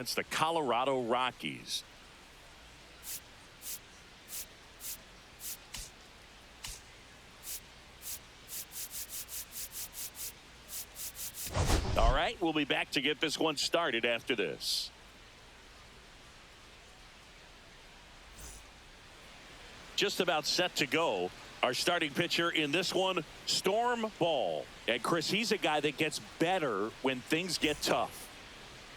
It's the Colorado Rockies. All right, we'll be back to get this one started after this. Just about set to go. Our starting pitcher in this one, Storm Ball. And Chris, he's a guy that gets better when things get tough.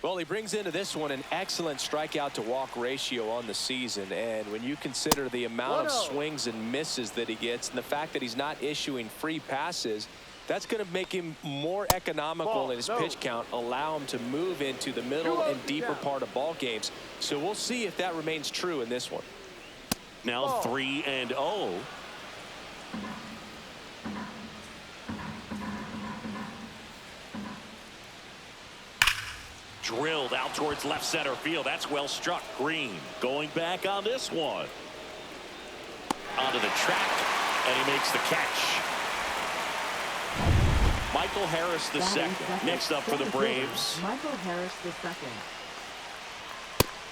Well, he brings into this one an excellent strikeout to walk ratio on the season. And when you consider the amount of swings and misses that he gets and the fact that he's not issuing free passes, that's going to make him more economical in his pitch count, allow him to move into the middle and deeper part of ball games. So we'll see if that remains true in this one. Now 3-0. Drilled out towards left center field. That's well struck. Green going back on this one. Onto the track, and he makes the catch. Michael Harris the second. Next up for the Braves. Michael Harris the second.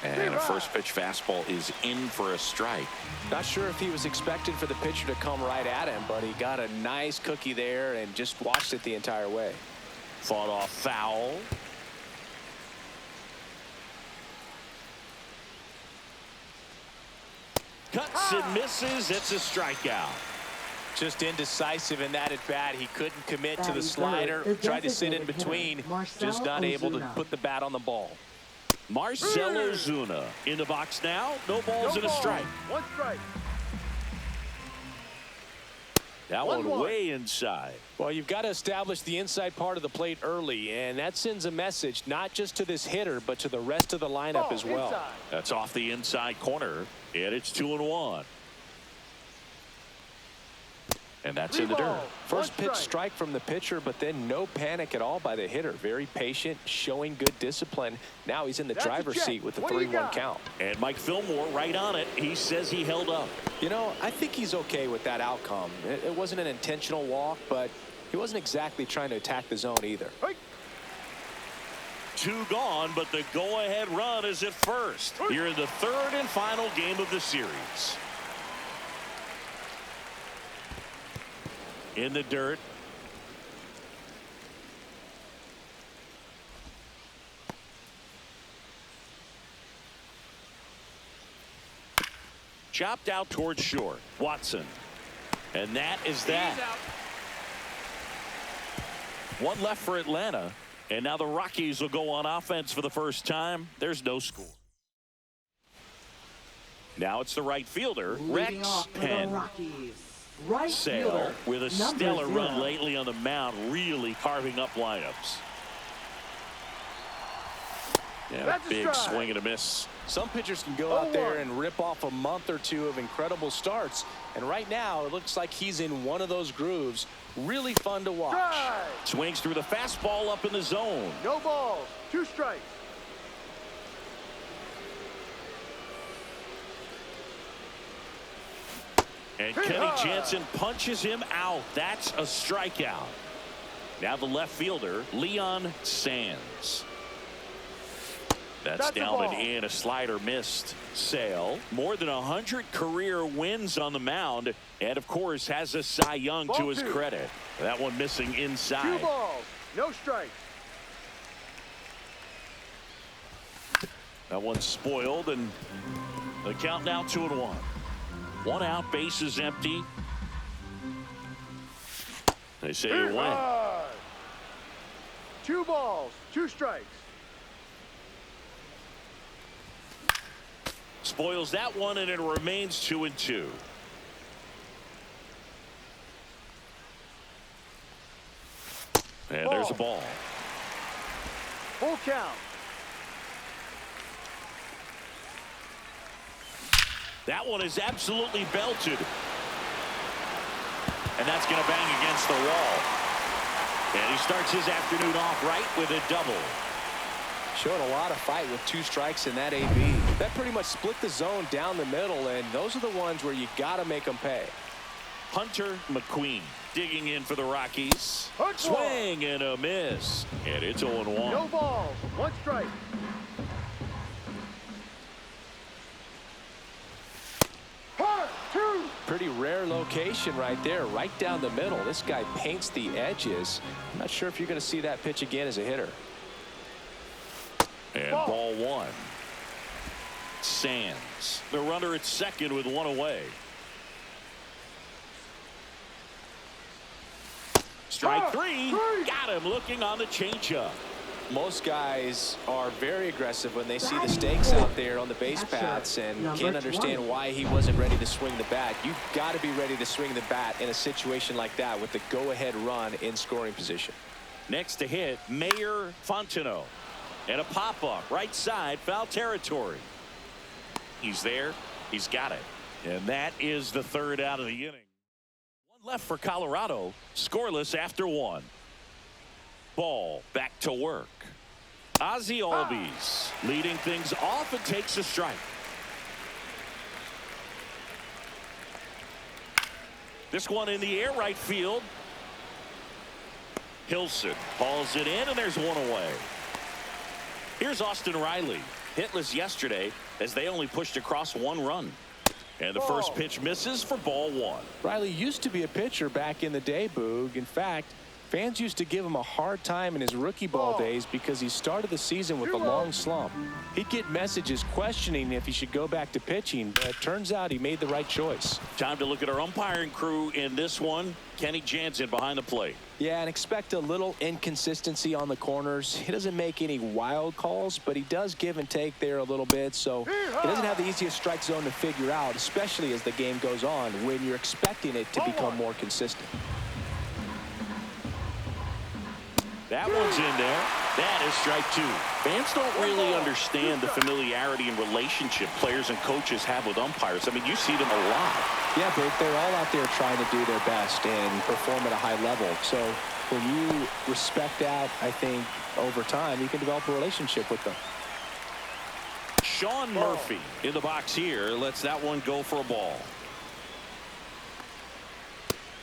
And a first pitch fastball is in for a strike. Not sure if he was expecting for the pitcher to come right at him, but he got a nice cookie there and just watched it the entire way. Fought off foul. Cuts and misses. It's a strikeout. Just indecisive in that at bat. He couldn't commit to the slider. Tried to sit in between. Just not able to put the bat on the ball. Marcell Ozuna in the box now. No balls and a strike. One strike. That one way inside. Well, you've got to establish the inside part of the plate early, and that sends a message not just to this hitter, but to the rest of the lineup as well. Inside. That's off the inside corner, and it's 2-1. And that's in the dirt. First pitch strike from the pitcher, but then no panic at all by the hitter. Very patient, showing good discipline. Now he's in the driver's seat with the 3-1 count. And Mike Fillmore right on it. He says he held up. You know, I think he's okay with that outcome. It wasn't an intentional walk, but he wasn't exactly trying to attack the zone either. Two gone, but the go-ahead run is at first. Here in the third and final game of the series. In the dirt. Chopped out towards short. Watson. And that is that. One left for Atlanta. And now the Rockies will go on offense for the first time. There's no score. Now it's the right fielder, Rex Penn. Right Sale with a stellar run lately on the mound, really carving up lineups. Yeah, big swing and a miss. Some pitchers can go out there and rip off a month or two of incredible starts, and right now it looks like he's in one of those grooves. Really fun to watch. Swings through the fastball up in the zone. No balls, 2 strikes. And Kenny Jansen punches him out. That's a strikeout. Now the left fielder, Leon Sands. That's down and in. A slider missed. Sale, more than 100 career wins on the mound, and of course has a Cy Young to his credit. That one missing inside. 2 balls, no strikes. That one's spoiled, and the count now 2-1. 1 out, base is empty. They say it went. 2 balls, 2 strikes. Spoils that one, and it remains 2-2. And there's a ball. Full count. That one is absolutely belted. And that's going to bang against the wall. And he starts his afternoon off right with a double. Showed a lot of fight with 2 strikes in that AB. That pretty much split the zone down the middle, and those are the ones where you got to make them pay. Hunter McQueen digging in for the Rockies. Swing and a miss. And it's 0-1. No balls, 1 strike. pretty rare location right there, right down the middle. This guy paints the edges. I'm not sure if you're going to see that pitch again as a hitter. And ball one. Sands, the runner at second with one away. Strike three. Got him looking on the changeup. Most guys are very aggressive when they see the stakes out there on the base paths and can't understand why he wasn't ready to swing the bat. You've got to be ready to swing the bat in a situation like that with the go-ahead run in scoring position. Next to hit, Mayor Fontenot. And a pop-up, right side, foul territory. He's there. He's got it. And that is the third out of the inning. One left for Colorado. Scoreless after one. Ball back to work. Ozzie Albies leading things off and takes a strike. This one in the air right field. Hilson hauls it in, and there's one away. Here's Austin Riley, hitless yesterday as they only pushed across one run. And the first pitch misses for ball one. Riley used to be a pitcher back in the day, Boog. In fact, fans used to give him a hard time in his rookie ball days because he started the season with a long slump. He'd get messages questioning if he should go back to pitching, but it turns out he made the right choice. Time to look at our umpiring crew in this one. Kenny Jansen behind the plate. Yeah, and expect a little inconsistency on the corners. He doesn't make any wild calls, but he does give and take there a little bit, so he doesn't have the easiest strike zone to figure out, especially as the game goes on when you're expecting it to become more consistent. That one's in there. That is strike two. Fans don't really understand the familiarity and relationship players and coaches have with umpires. I mean, you see them a lot. Yeah, but they're all out there trying to do their best and perform at a high level. So when you respect that, I think over time you can develop a relationship with them. Sean Murphy in the box here lets that one go for a ball.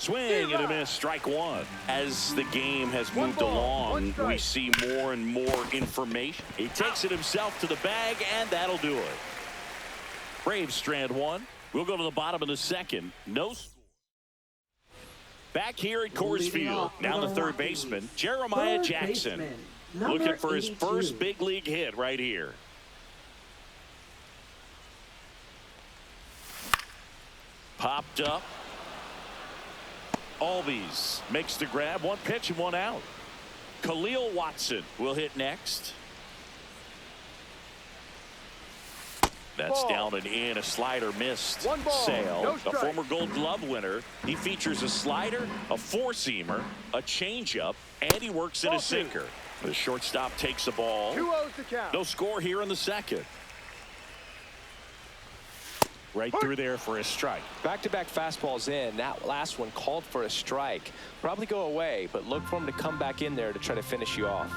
Swing and a miss, strike one. As the game has moved along, we see more and more information. He takes it himself to the bag, and that'll do it. Braves strand one. We'll go to the bottom of the second. No score. Back here at Coors Field, now the third baseman, Jeremiah Jackson, looking for his first big league hit right here. Popped up. Albies makes the grab. One pitch and one out. Khalil Watson will hit next. That's down and in. A slider missed. Sale, a former Gold Glove winner. He features a slider, a four-seamer, a changeup, and he works in a sinker. The shortstop takes the ball. 2-0 to count. No score here in the second. Right through there for a strike. Back-to-back fastballs in. That last one called for a strike. Probably go away, but look for him to come back in there to try to finish you off.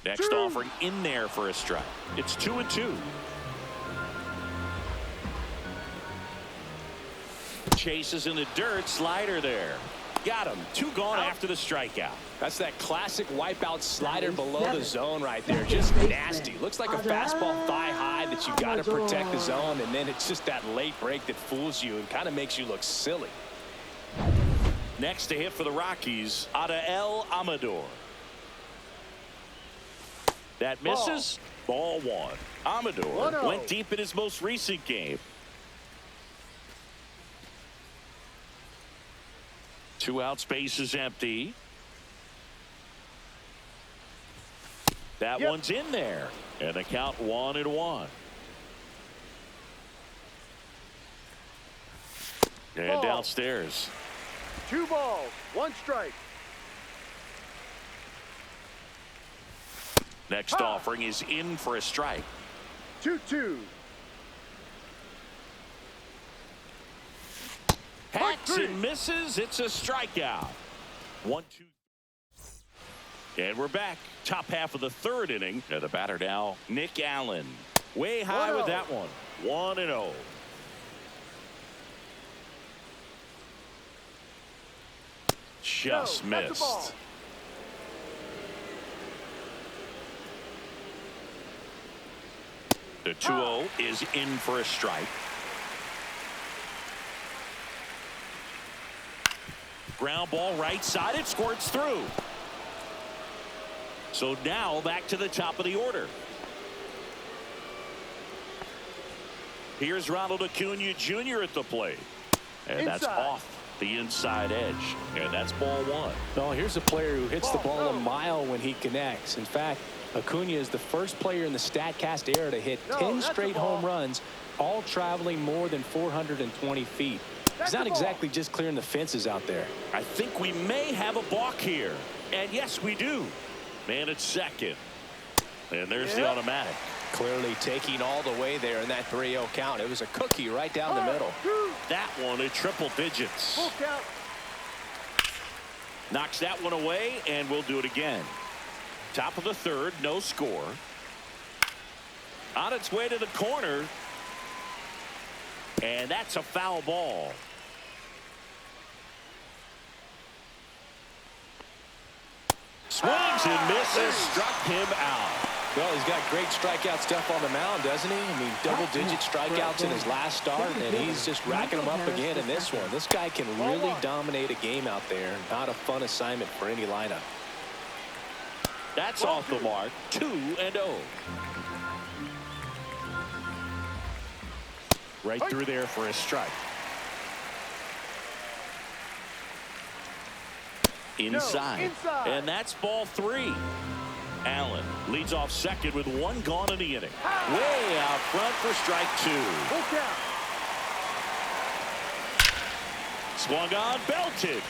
Next offering in there for a strike. It's 2-2. Chases in the dirt. Slider there. Got him. Two gone after the strikeout. That's that classic wipeout slider below the zone right there. Just nasty. Looks like a fastball thigh high that you got to protect the zone, and then it's just that late break that fools you and kind of makes you look silly. Next to hit for the Rockies, Adael Amador. That misses. Ball one. Amador went deep in his most recent game. 2 out, space is empty. That one's in there. And the count 1-1. And downstairs. 2 balls, 1 strike. Next offering is in for a strike. 2-2. Hacks and misses. It's a strikeout. 1-2. And we're back. Top half of the third inning. And the batter now, Nick Allen. Way high with that one. 1-0. Just missed. The 2-0 is in for a strike. Ground ball right side. It squirts through. So now back to the top of the order. Here's Ronald Acuna Jr. at the plate. And that's off the inside edge. And that's ball one. Well, here's a player who hits the ball a mile when he connects. In fact, Acuna is the first player in the StatCast era to hit 10 straight home runs, all traveling more than 420 feet. He's not exactly just clearing the fences out there. I think we may have a balk here. And yes, we do. Man at second. And there's the automatic. Clearly taking all the way there in that 3-0 count. It was a cookie right down the middle. That one at triple digits. Full count. Knocks that one away, and we'll do it again. Top of the third, no score. On its way to the corner. And that's a foul ball. Swings and misses, struck him out. Well, he's got great strikeout stuff on the mound, doesn't he? I mean, double-digit strikeouts in his last start, and he's just racking them up again in this one. This guy can really dominate a game out there. Not a fun assignment for any lineup. That's off the mark. 2-0. Right through there for a strike. Inside. And that's ball three. Allen leads off second with one gone in the inning. Way out front for strike two. Swung on, belted.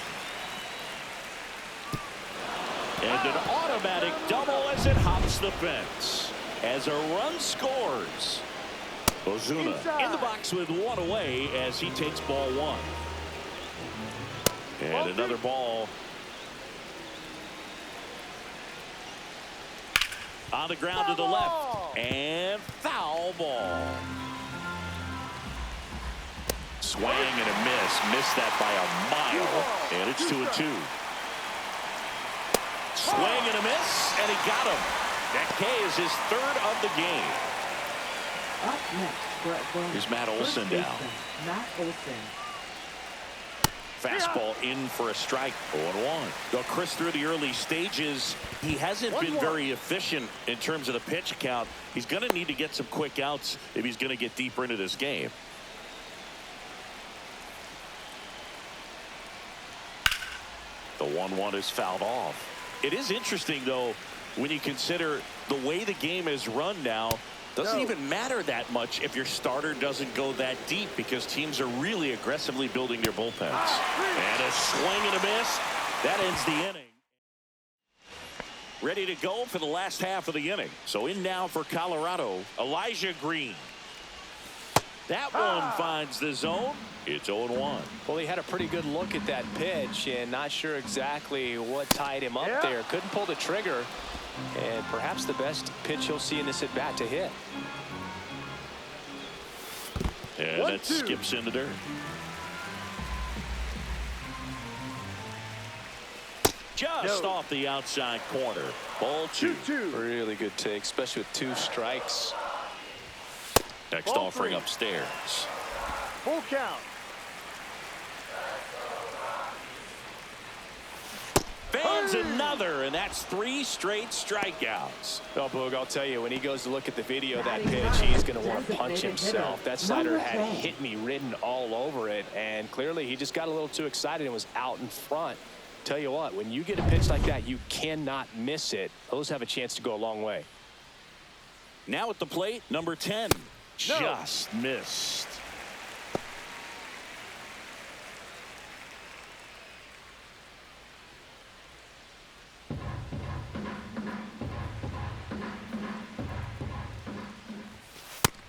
And an automatic double as it hops the fence. As a run scores. Ozuna in the box with one away as he takes ball one. And another ball. On the ground to the left. And foul ball. Swing and a miss. Missed that by a mile. And it's 2-2. Swing and a miss. And he got him. That K is his third of the game. Up next for advantage. Here's Matt Olson down. Matt Olson. Fastball in for a strike. 0-1. Though Chris, through the early stages, he hasn't been very efficient in terms of the pitch count. He's going to need to get some quick outs if he's going to get deeper into this game. The 1-1 is fouled off. It is interesting, though, when you consider the way the game is run now. Doesn't even matter that much if your starter doesn't go that deep, because teams are really aggressively building their bullpens. And a swing and a miss. That ends the inning. Ready to go for the last half of the inning. So in now for Colorado, Elijah Green. That one finds the zone. It's 0-1. Well, he had a pretty good look at that pitch and not sure exactly what tied him up there. Couldn't pull the trigger. And perhaps the best pitch you'll see in this at bat to hit. And that skips into dirt. Just off the outside corner. Ball two. Really good take, especially with two strikes. Next offering upstairs. Full count. Fans another, and that's 3 straight strikeouts. Oh, Boog, I'll tell you, when he goes to look at the video of that pitch, he's going to want to punch himself. That slider had hit me written all over it, and clearly he just got a little too excited and was out in front. Tell you what, when you get a pitch like that, you cannot miss it. Those have a chance to go a long way. Now at the plate, number 10. Just missed.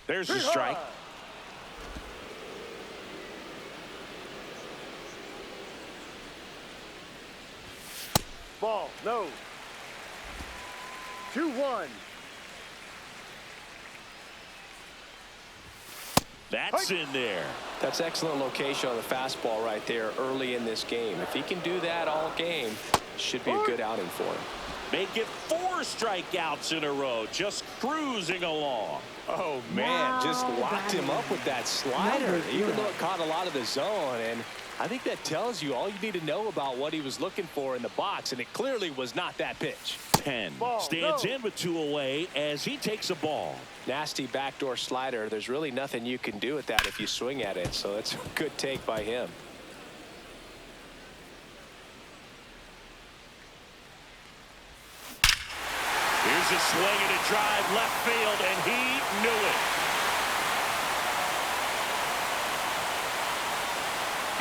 There's the strike. Ball, no. 2-1. That's in there. That's excellent location on the fastball right there early in this game. If he can do that all game, should be a good outing for him. Make it 4 strikeouts in a row, just cruising along. Oh, man, just locked him up with that slider, even though it caught a lot of the zone. And I think that tells you all you need to know about what he was looking for in the box, and it clearly was not that pitch. 10 stands in with 2 away as he takes a ball. Nasty backdoor slider. There's really nothing you can do with that if you swing at it, so it's a good take by him. Here's a swing and a drive left field, and he knew it.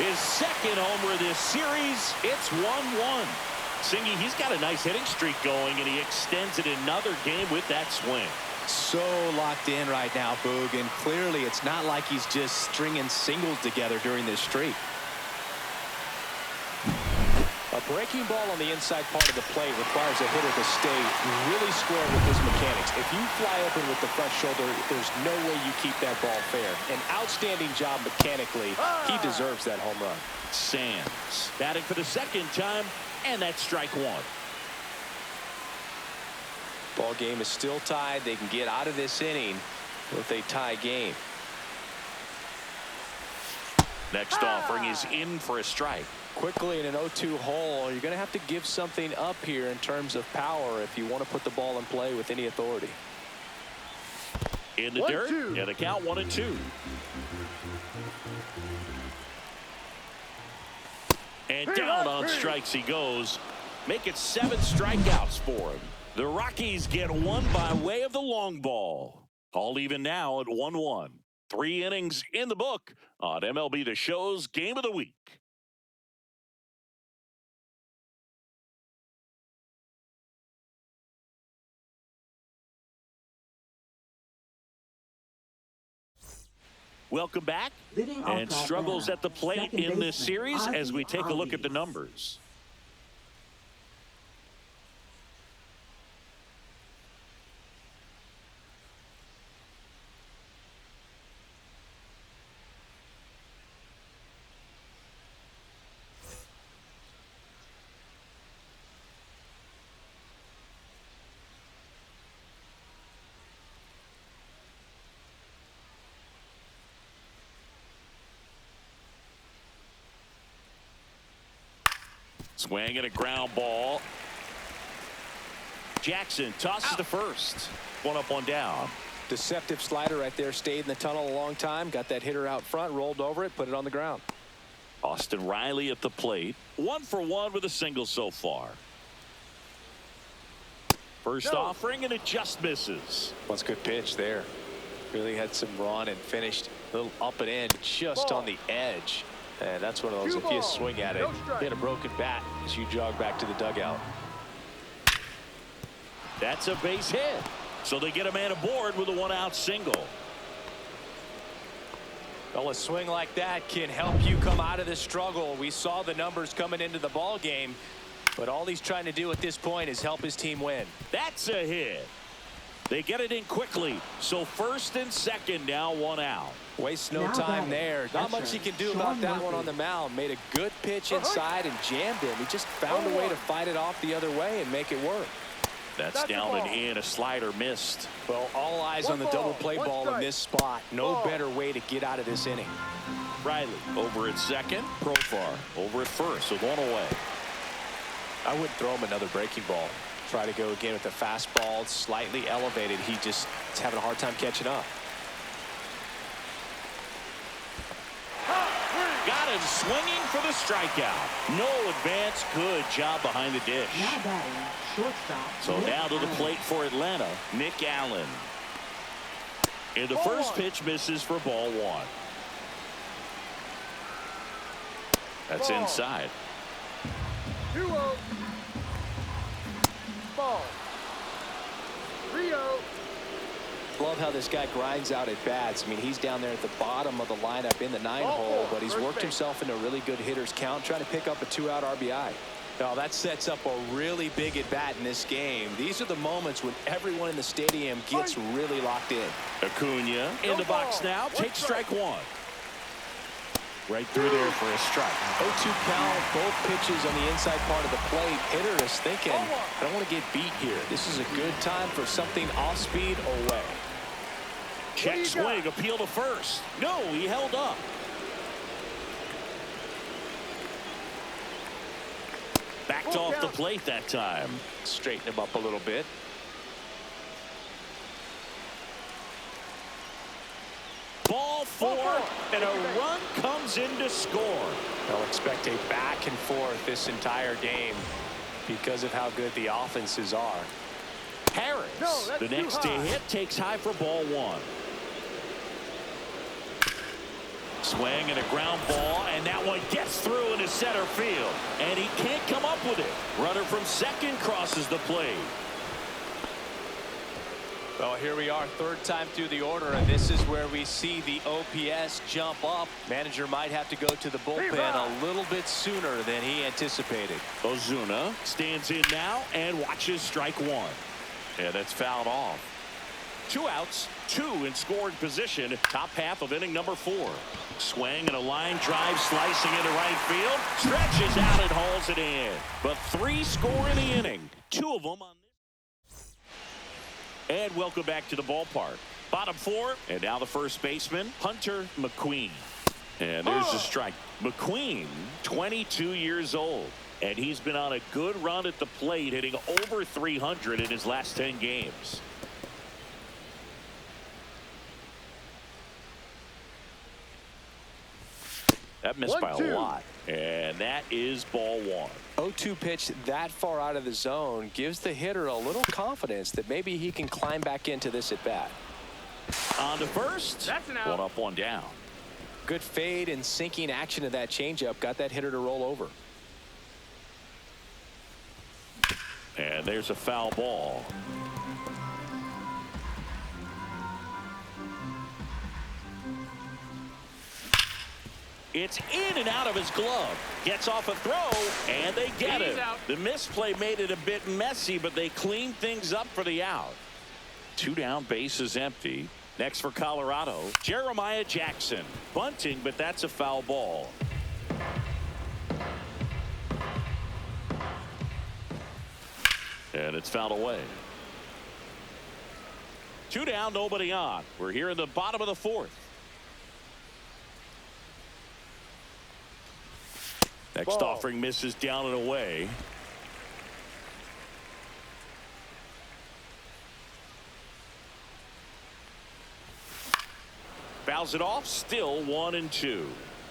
His second homer this series. It's 1-1. Singy, he's got a nice hitting streak going, and he extends it another game with that swing. So locked in right now, Boog, and clearly it's not like he's just stringing singles together during this streak. A breaking ball on the inside part of the plate requires a hitter to stay really square with his mechanics. If you fly open with the front shoulder, there's no way you keep that ball fair. An outstanding job mechanically. He deserves that home run. Sands batting for the second time, and that's strike 1. Ball game is still tied. They can get out of this inning with a tie game. Next offering is in for a strike. Quickly in an 0-2 hole, you're going to have to give something up here in terms of power if you want to put the ball in play with any authority. In the dirt, and the count 1-2. And down on strikes he goes. Make it 7 strikeouts for him. The Rockies get one by way of the long ball. All even now at 1-1. 3 innings in the book on MLB The Show's Game of the Week. Welcome back. And struggles at the plate in this series as we take a look at the numbers. Swing and a ground ball. Jackson tosses to first. 1 up, 1 down. Deceptive slider right there. Stayed in the tunnel a long time. Got that hitter out front. Rolled over it. Put it on the ground. Austin Riley at the plate. 1 for 1 with a single so far. First offering, and it just misses. That's a good pitch there. Really had some run and finished a little up and in just on the edge. And that's one of those, if you swing at it, hit a broken bat as you jog back to the dugout. That's a base hit. So they get a man aboard with a 1-out single. Well, a swing like that can help you come out of the struggle. We saw the numbers coming into the ball game, but all he's trying to do at this point is help his team win. That's a hit. They get it in quickly. So first and second now, 1 out. Wastes no time there. Not much he can do about that one on the mound. Made a good pitch inside and jammed him. He just found a way to fight it off the other way and make it work. That's down and in. A slider missed. Well, all eyes on the double play ball in this spot. No better way to get out of this inning. Riley over at second. Profar over at first with 1 away. I wouldn't throw him another breaking ball. Try to go again with the fastball. Slightly elevated. He just is having a hard time catching up. Got him swinging for the strikeout. No advance. Good job behind the dish. Now batting, shortstop. So now to the plate for Atlanta, Nick Allen. And the first pitch misses for ball 1. That's inside. 2-0. Ball. 3-0. Love how this guy grinds out at bats. I mean, he's down there at the bottom of the lineup in the 9-hole, but he's worked himself into a really good hitter's count, trying to pick up a 2-out RBI. Now, that sets up a really big at bat in this game. These are the moments when everyone in the stadium gets really locked in. Acuna in the box now. Takes strike 1. Right through there for a strike. 0-2 count, both pitches on the inside part of the plate. Hitter is thinking, I don't want to get beat here. This is a good time for something off speed away. Check swing, appeal to first. No, he held up. Backed off the plate that time. Straighten him up a little bit. Ball four, and a run comes in to score. They'll expect a back and forth this entire game because of how good the offenses are. Harris, the next to hit, takes high for ball one. Swing and a ground ball, and that one gets through into center field. And he can't come up with it. Runner from second crosses the plate. Well, here we are, third time through the order, and this is where we see the OPS jump up. Manager might have to go to the bullpen a little bit sooner than he anticipated. Ozuna stands in now and watches strike one. And it's fouled off. 2 outs, 2 in scoring position. Top half of inning number 4. Swing and a line drive slicing into right field. Stretches out and hauls it in. But 3 score in the inning. 2 of them on this. And welcome back to the ballpark. Bottom 4, and now the first baseman, Hunter McQueen. And there's the strike. McQueen, 22 years old. And he's been on a good run at the plate, hitting over 300 in his last 10 games. That missed by a lot. And that is ball one. 0-2 pitch that far out of the zone gives the hitter a little confidence that maybe he can climb back into this at bat. On to first. That's an out. 1 up, 1 down. Good fade and sinking action of that changeup got that hitter to roll over. And there's a foul ball. It's in and out of his glove. Gets off a throw, and they get it. The misplay made it a bit messy, but they cleaned things up for the out. 2 down, bases empty. Next for Colorado, Jeremiah Jackson. Bunting, but that's a foul ball. And it's fouled away. 2 down, nobody on. We're here in the bottom of the 4th. Next offering misses down and away. Fouls it off, still 1-2.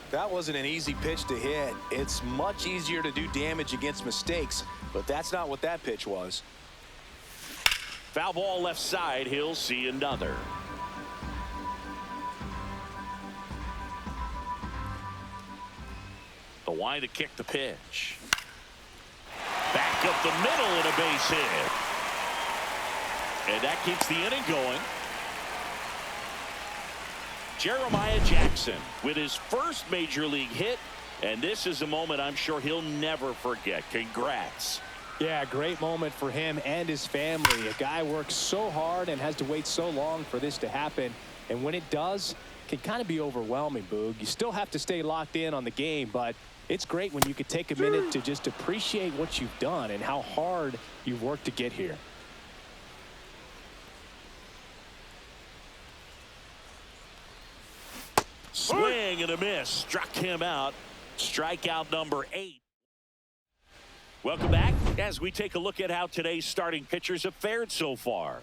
That wasn't an easy pitch to hit. It's much easier to do damage against mistakes, but that's not what that pitch was. Foul ball left side, he'll see another. The wind to kick the pitch. Back up the middle and a base hit. And that keeps the inning going. Jeremiah Jackson with his first major league hit. And this is a moment I'm sure he'll never forget. Congrats. Yeah, great moment for him and his family. A guy works so hard and has to wait so long for this to happen. And when it does, it can kind of be overwhelming, Boog. You still have to stay locked in on the game, but it's great when you could take a minute to just appreciate what you've done and how hard you've worked to get here. Swing and a miss. Struck him out. Strikeout number 8. Welcome back as we take a look at how today's starting pitchers have fared so far.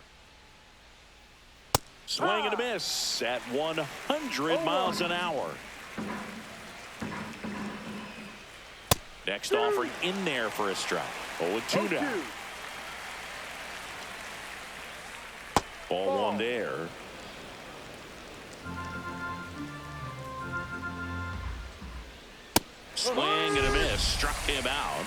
Swing and a miss at 100 miles an hour. Next offering in there for a strike. 0-2 now. Ball 1 there. Swing and a miss. Struck him out.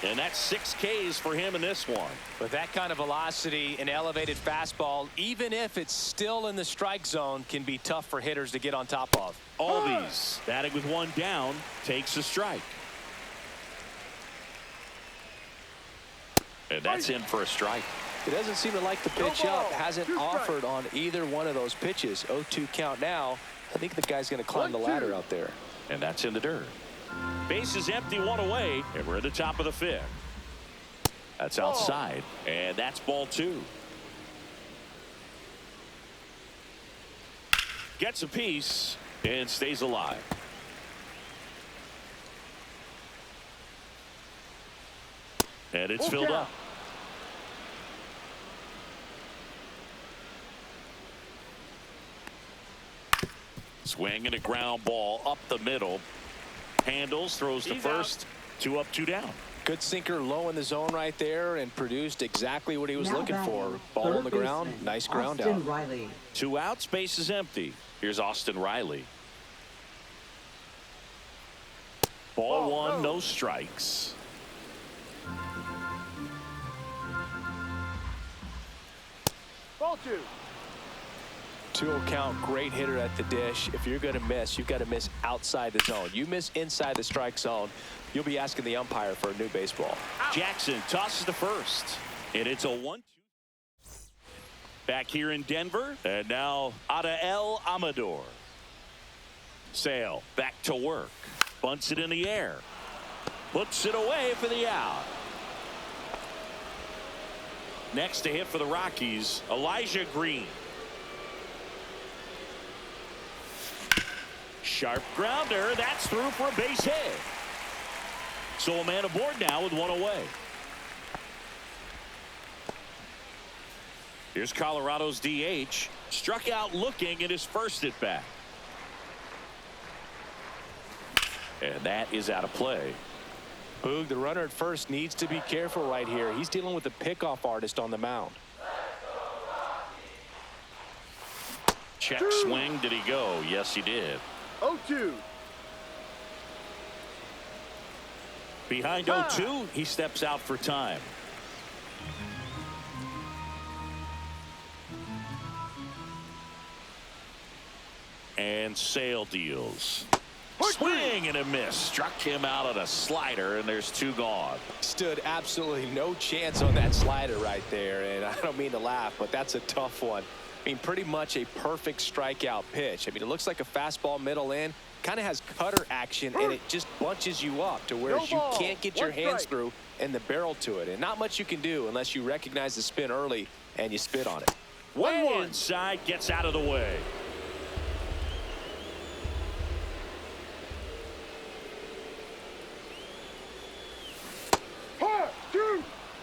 And that's 6 Ks for him in this one. With that kind of velocity, an elevated fastball, even if it's still in the strike zone, can be tough for hitters to get on top of. Albies batting with 1 down, takes a strike. And that's in for a strike. It doesn't seem to like the pitch up. Hasn't offered on either one of those pitches. 0-2 count now. I think the guy's going to climb the ladder out there. And that's in the dirt. Base is empty, one away, and we're at the top of the fifth. That's outside, and that's ball two. Gets a piece and stays alive. And it's filled up. Swing and a ground ball up the middle. Handles, throws to first. 2 up, 2 down. Good sinker low in the zone right there and produced exactly what he was looking for. Ball on the ground. Nice ground out. Riley. 2 outs, base is empty. Here's Austin Riley. Ball 1, no strikes. Ball 2. 2-0 count, great hitter at the dish. If you're going to miss, you've got to miss outside the zone. You miss inside the strike zone, you'll be asking the umpire for a new baseball. Jackson tosses to first, and it's a 1-2. Back here in Denver, and now Adael Amador. Sale back to work, bunts it in the air, puts it away for the out. Next to hit for the Rockies, Elijah Green. Sharp grounder, that's through for a base hit. So a man aboard now with 1 away. Here's Colorado's DH. Struck out looking at his first at bat. And that is out of play. Boog, the runner at first needs to be careful right here. He's dealing with a pickoff artist on the mound. Check swing. Did he go? Yes, he did. 0-2. Behind 0-2, he steps out for time. And Sale deals. Swing and a miss. Struck him out on a slider, and there's 2 gone. Stood absolutely no chance on that slider right there, and I don't mean to laugh, but that's a tough one. I mean, pretty much a perfect strikeout pitch. I mean, it looks like a fastball middle in, kind of has cutter action, and it just bunches you up to where you can't get your hands through and the barrel to it. And not much you can do unless you recognize the spin early and you spit on it. Way inside, gets out of the way.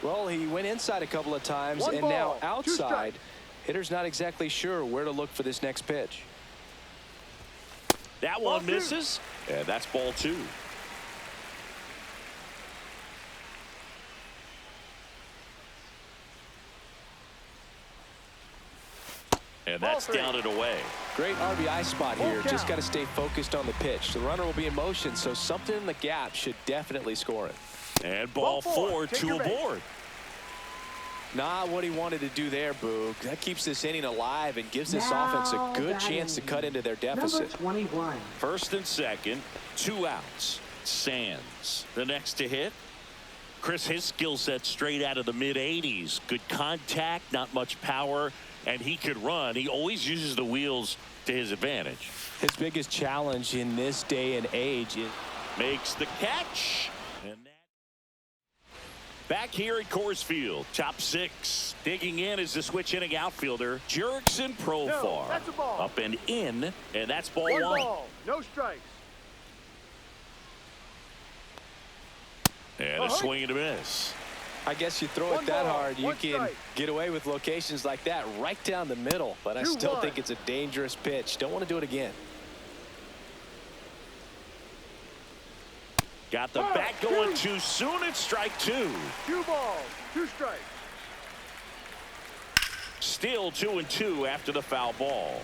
Well, he went inside a couple of times, and now outside. Hitter's not exactly sure where to look for this next pitch. That one misses, and that's ball 2. And that's down and away. Great RBI spot here. Just got to stay focused on the pitch. The runner will be in motion, so something in the gap should definitely score it. And ball 4, 2 aboard. Not what he wanted to do there, Boog. That keeps this inning alive and gives this offense a good chance to cut into their deficit. Number 21. First and second, 2 outs. Sands the next to hit. Chris, his skill set straight out of the mid-80s. Good contact, not much power, and he could run. He always uses the wheels to his advantage. His biggest challenge in this day and age is makes the catch. And that back here at Coors Field, top 6. Digging in is the switch hitting outfielder, Jurickson Profar. That's a ball. Up and in, and that's ball 1. Ball, no strikes. And a swing and a miss. I guess you throw it that hard, you can get away with locations like that right down the middle. But I still think it's a dangerous pitch. Don't want to do it again. Got the bat going too soon. It's strike 2. 2 balls, 2 strikes. Still 2-2 after the foul ball.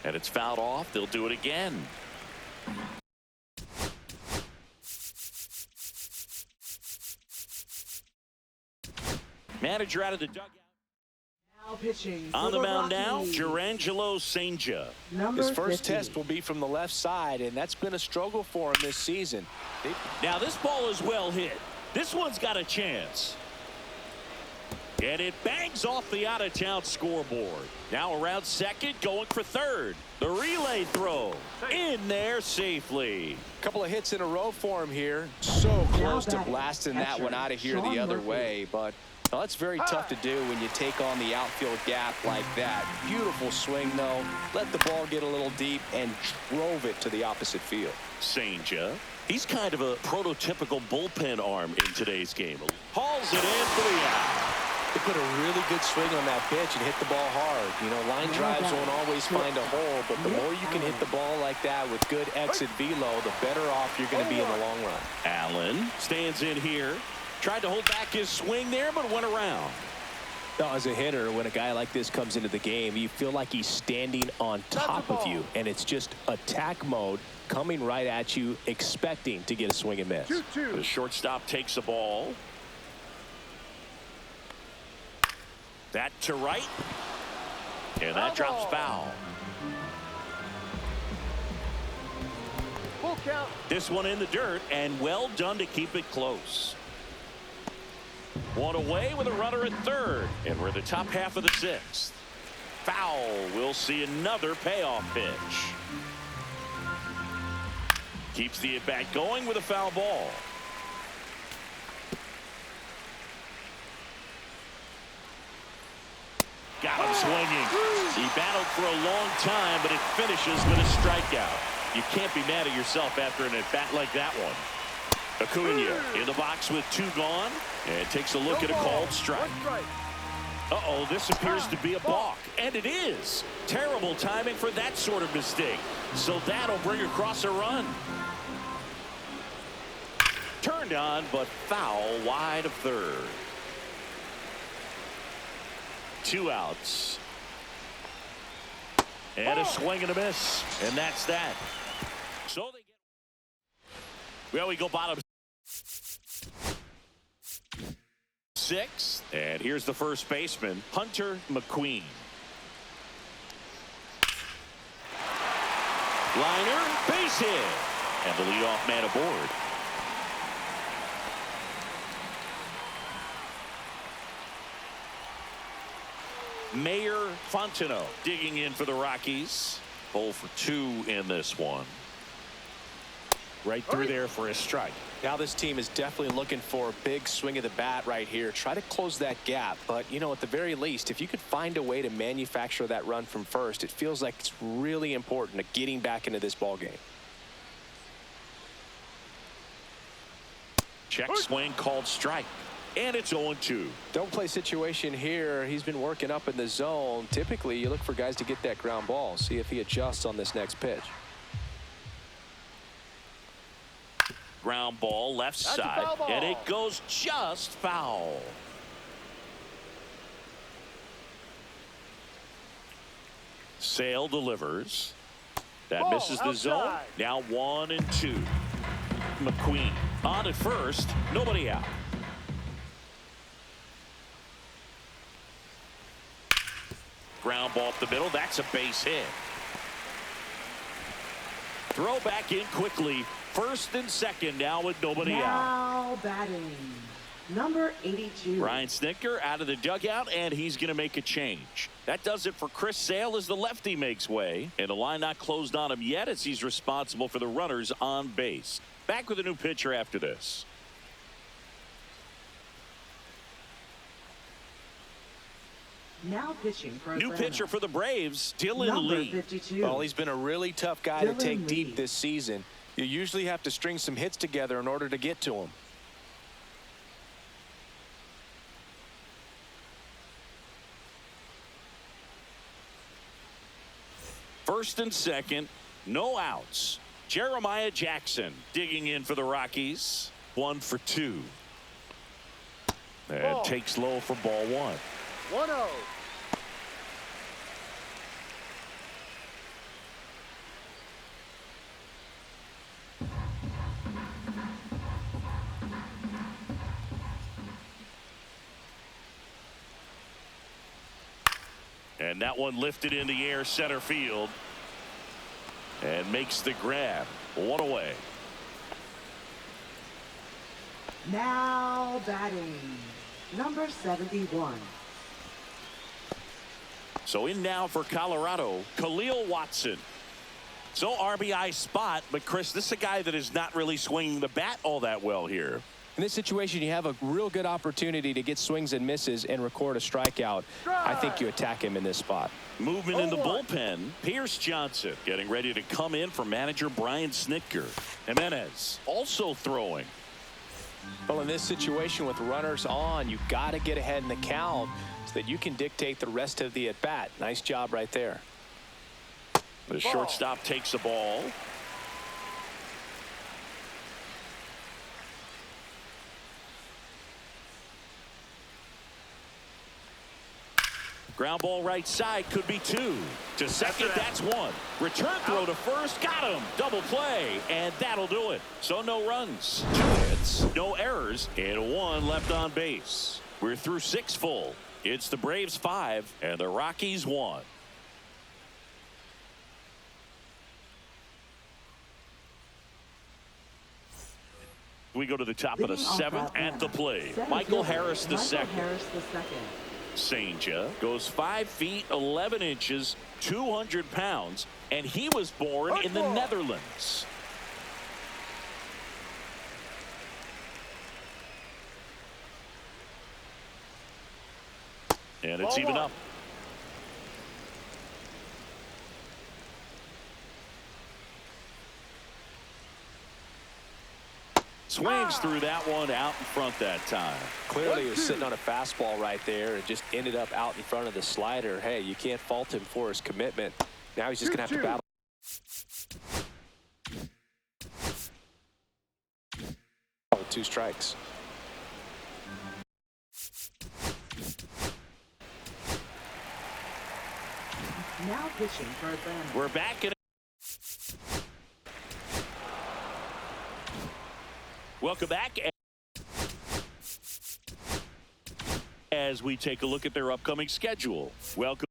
And it's fouled off. They'll do it again. Manager out of the dugout. Now pitching on the mound now, Rockies. Jurangelo Senja. His first 50. test will be from the left side, and that's been a struggle for him this season. Now this ball is well hit. This one's got a chance. And it bangs off the out-of-town scoreboard. Now around second, going for third. The relay throw in there safely. Couple of hits in a row for him here. So close to blasting that one out of here the other way, but well, that's very tough to do when you take on the outfield gap like that. Beautiful swing, though. Let the ball get a little deep and drove it to the opposite field. Senja, he's kind of a prototypical bullpen arm in today's game. Hauls it in for the out. They put a really good swing on that pitch and hit the ball hard. You know, line drives won't always find a hole, but the more you can hit the ball like that with good exit velo, the better off you're going to be in the long run. Allen stands in here. Tried to hold back his swing there, but went around. Now, as a hitter, when a guy like this comes into the game, you feel like he's standing on top of you, and it's just attack mode coming right at you, expecting to get a swing and miss. 2-2. The shortstop takes the ball. That to right. And that drops foul. Full count. This one in the dirt, and well done to keep it close. One away with a runner at third, and we're the top half of the sixth. Foul. We'll see another payoff pitch. Keeps the at-bat going with a foul ball. Got him swinging. He battled for a long time, but it finishes with a strikeout. You can't be mad at yourself after an at-bat like that one. Acuna in the box with two gone, and takes a look at a called strike. Uh-oh, this appears to be a balk, and it is. Terrible timing for that sort of mistake. So that'll bring across a run. Turned on, but foul wide of third. 2 outs. And a swing and a miss. And that's that. So they get. Well, we go bottom 6. And here's the first baseman, Hunter McQueen. Liner, base hit. And the leadoff man aboard. Mayor Fontenot digging in for the Rockies. 0 for 2 in this one. Right through there for a strike. Now this team is definitely looking for a big swing of the bat right here. Try to close that gap. But, you know, at the very least, if you could find a way to manufacture that run from first, it feels like it's really important to getting back into this ball game. Check swing called strike. And it's 0-2. Don't play situation here. He's been working up in the zone. Typically, you look for guys to get that ground ball. See if he adjusts on this next pitch. Ground ball left side. And it goes just foul. Sale delivers. That misses the zone. Now 1-2. McQueen on at first. Nobody out. Ground ball up the middle. That's a base hit. Throw back in quickly. First and second now with nobody out. Now batting, number 82. Ryan Snitker out of the dugout, and he's going to make a change. That does it for Chris Sale as the lefty makes way. And the line not closed on him yet as he's responsible for the runners on base. Back with a new pitcher after this. Now pitching for New Atlanta. pitcher for the Braves, Dylan Number Lee. 52. Well, he's been a really tough guy to take Lee. deep this season. You usually have to string some hits together in order to get to him. First and second, no outs. Jeremiah Jackson digging in for the Rockies. 1 for 2. And takes low for ball 1. 1-0. And that one lifted in the air center field. And makes the grab. 1 away. Now batting, Number 71. So in now for Colorado, Khalil Watson. So RBI spot, but Chris, this is a guy that is not really swinging the bat all that well here. In this situation, you have a real good opportunity to get swings and misses and record a strikeout. I think you attack him in this spot. Movement in the bullpen. Pierce Johnson getting ready to come in for manager Brian Snitker. Jimenez also throwing. Well, in this situation with runners on, you got to get ahead in the count so that you can dictate the rest of the at-bat. Nice job right there. The shortstop takes the ball. Ground ball right side, could be two. To second, that's one. Return throw to first, got him. Double play, and that'll do it. So no runs, 2 hits, no errors, and 1 left on base. We're through 6 full. It's the Braves 5 and the Rockies 1. We go to the top of the 7th at the plate. Michael Harris the second. Senja goes 5 feet 11 inches, 200 pounds, and he was born in the Netherlands. And it's even up. Swings through that one, out in front that time. Clearly he was sitting on a fastball right there and just ended up out in front of the slider. Hey, you can't fault him for his commitment. Now he's just going to have to battle. 2 strikes. Now pitching for Atlanta. We're back in. Welcome back as we take a look at their upcoming schedule. Welcome.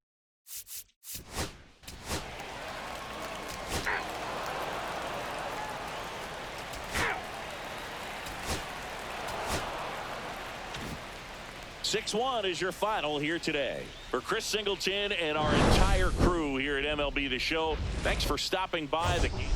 (6-1) is your final here today. For Chris Singleton and our entire crew here at MLB The Show, thanks for stopping by the game.